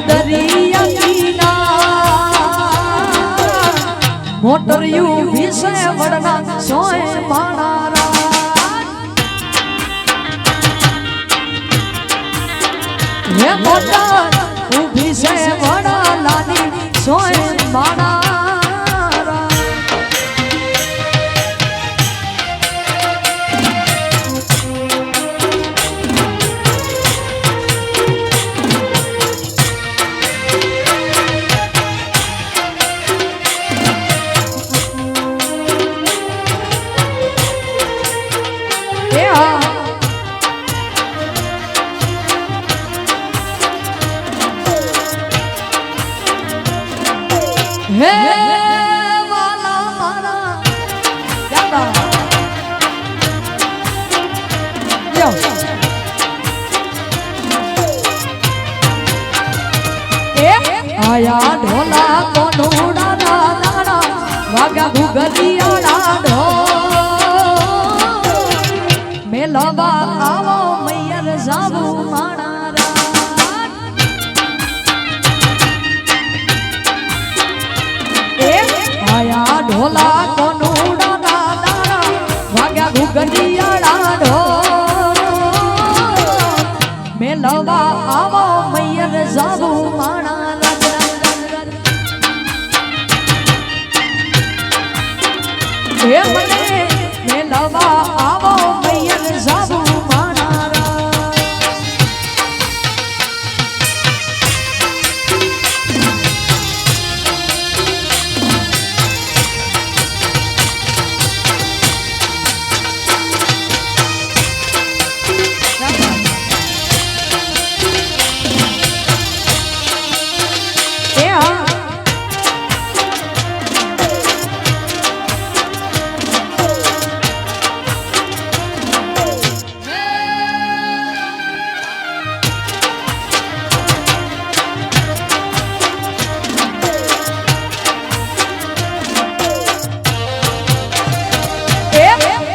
દરિયા કિનારા motor you વિશે વડના સોય માણારા હે મોટર ઊભી છે વડા લાની સોય માણારા હે વાલા મારા જાદા યો એ આયા ઢોલા કોનુડા દાડા વાગા ગુગરિયાડા ઢો મેલવા આવો મૈયર જાવું માણા આયા ઢોલા કોનુડા દાડા વાગ્યા ગુગરિયાડા ઢો મેલવા આવો મૈયર જાવું માણા હે મને મેલવા આવો મૈયર જાવું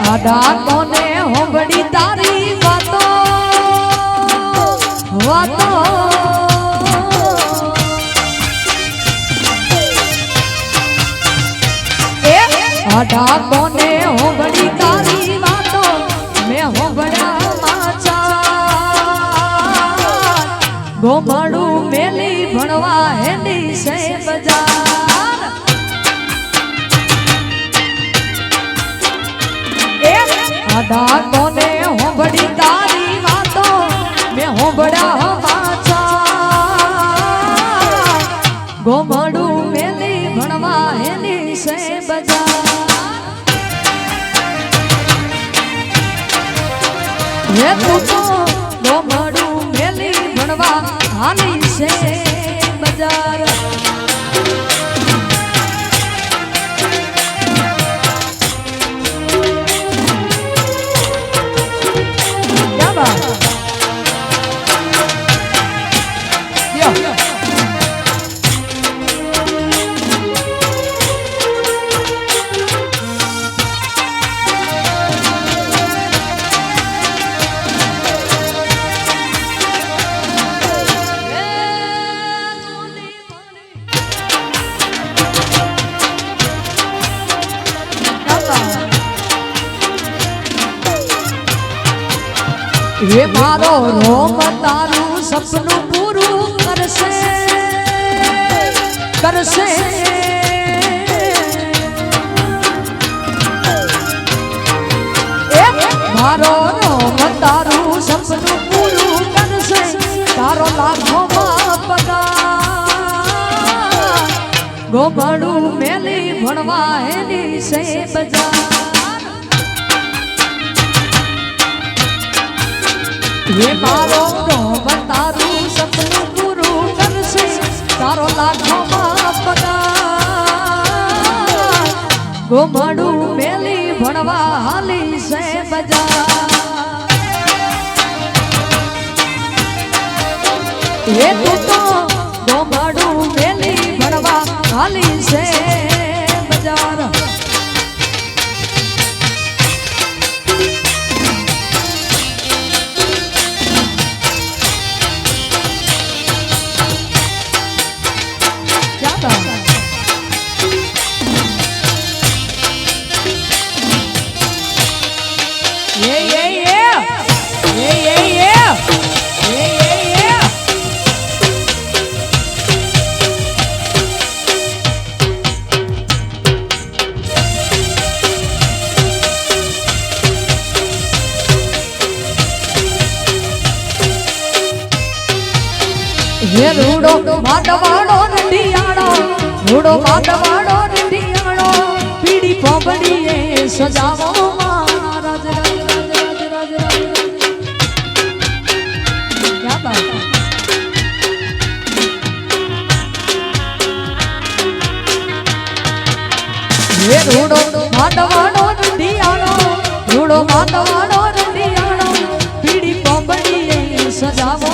આડા કોને હોંબડી તારી વાતો વાતો આડા કોને હોંબડી તારી વાતો મેં હોંબડ્યા માચા ગોમડું મેલી ભણવા હેડી છે બજાર આડા કોને હોંબડી તારી વાતો મેં હોંબડ્યા માચા ગોમડું મેલી ભણવા હેલી છે બજાર હે તું તો ગોમડું મેલી ભણવા હાલી છે બજાર હે મારો રોમ તારું સપનું પૂરું કરશે કરશે મારો રોમ તારું સપનું પૂરું કરશે તારો લાખોમાં પગાર ગોમડું મેલી ભણવા એની છે બજાર હે મારો રોમ તારું સપનું પૂરું કરશે તારો લાખોમાં પગાર ગોમડું મેલી ભણવા હાલી છે બજાર હે તું તો ગોમડું મેલી ભણવા હાલી છે બજાર હે રૂડો માંડવાડો રંડિયાળો રૂડો માંડવાડો રંડિયાળો પીડી પોંબડીએ સજાવો રાજ રાજ રાજ રાજ રાજ રાજ ક્યા બાત હે રૂડો માંડવાડો રંડિયાળો રૂડો માંડવાડો રંડિયાળો પીડી પોંબડીએ સજાવો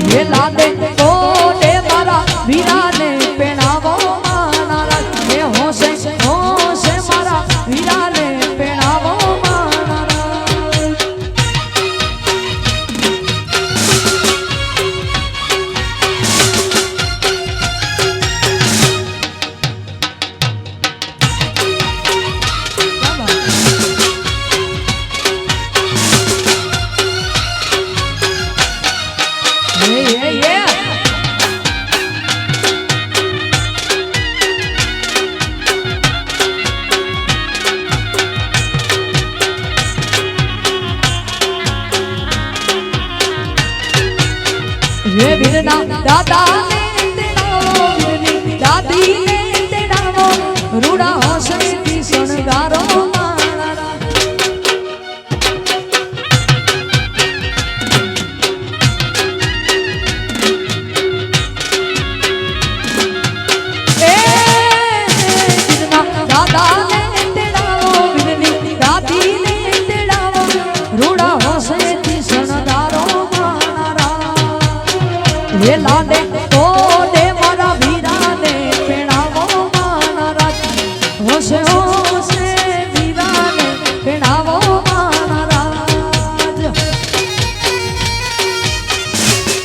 ये लादे कोडे मारा वीरा ने पेणावो मारा ये होशे मारा वीरा ने पेणावो मारा ये बिरना दादा ने तेड़ावो बिरनी दादी ने तेड़ावो रूड़ा हौसले की शणगारो मारा ए बिरना दादा ने तेड़ावो बिरनी दादी ने तेड़ावो रूड़ा हौसले की शणगारो ये लाडे कोडे मारा वीरा ने पेणावो मारा होशे होशे